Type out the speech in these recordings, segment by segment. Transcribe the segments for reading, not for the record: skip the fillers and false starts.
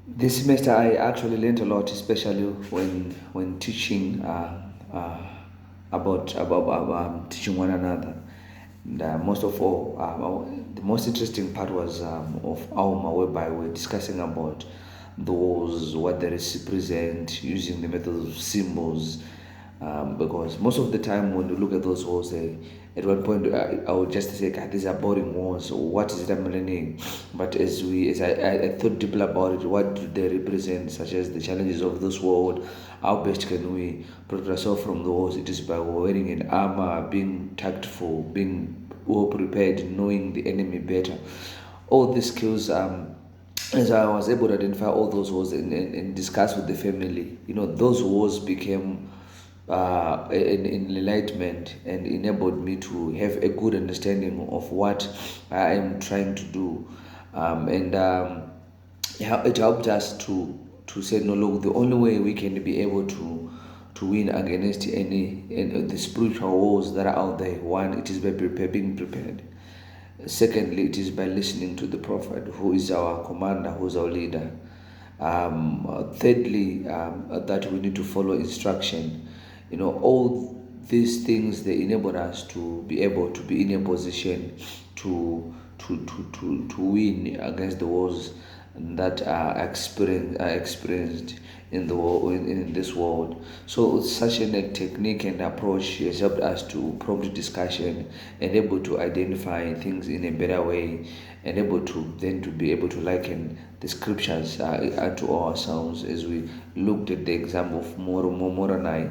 This semester, I actually learned a lot, especially when teaching about teaching one another. And most of all, the most interesting part was of Auma, whereby we're discussing about those what they represent using the method of symbols, because most of the time when you look at those wars, at one point I would just say, "God, these are boring wars. What is it I'm learning?" But as I thought deeply about it, what do they represent, such as the challenges of this world? How best can we protect ourselves from the wars? It is by wearing an armor, being tactful, being well prepared, knowing the enemy better. All these skills. As I was able to identify all those wars and discuss with the family, those wars became an enlightenment and enabled me to have a good understanding of what I am trying to do. And it helped us to say, no, look, the only way we can be able to win against any the spiritual wars that are out there, one, it is by being prepared. Secondly, it is by listening to the prophet, who is our commander, who is our leader. Thirdly, that we need to follow instruction. All these things, they enable us to be able to be in a position to win against the wars that are experienced in the world, in this world. So such a technique and approach has helped us to prompt discussion and able to identify things in a better way, and able to then to be able to liken the scriptures to ourselves, as we looked at the example of Moronai.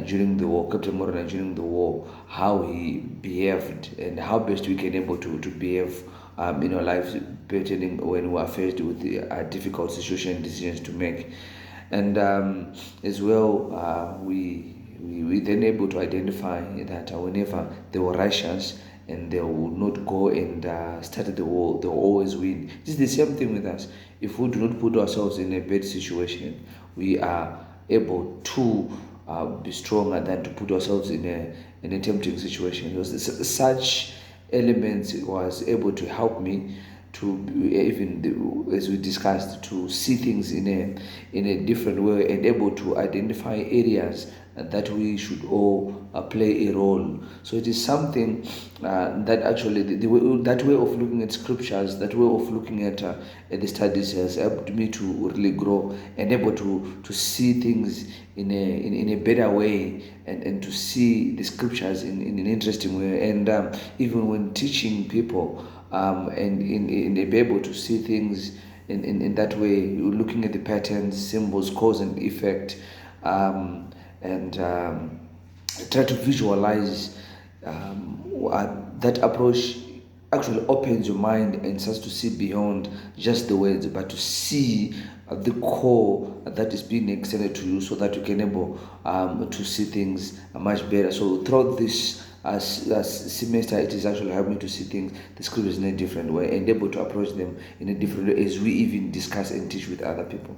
During the war, Captain Morgan during the war, how he behaved and how best we can able to behave in our lives pertaining when we are faced with difficult situation decisions to make. And as well, we then able to identify that whenever they were righteous and they would not go and start the war, they will always win. It's the same thing with us. If we do not put ourselves in a bad situation, we are able to be stronger than to put ourselves in a tempting situation. Because such elements was able to help me to even as we discussed, to see things in a different way, and able to identify areas that we should all play a role. So it is something that actually that way of looking at scriptures, that way of looking at the studies has helped me to really grow and able to see things in a better way, and to see the scriptures in an interesting way. And even when teaching people, and in be able to see things in that way, you're looking at the patterns, symbols, cause and effect, and try to visualize that approach actually opens your mind and starts to see beyond just the words, but to see the core that is being extended to you, so that you can able to see things much better. So throughout this semester, it is actually helped me to see things, the scriptures, in a different way, and able to approach them in a different way as we even discuss and teach with other people.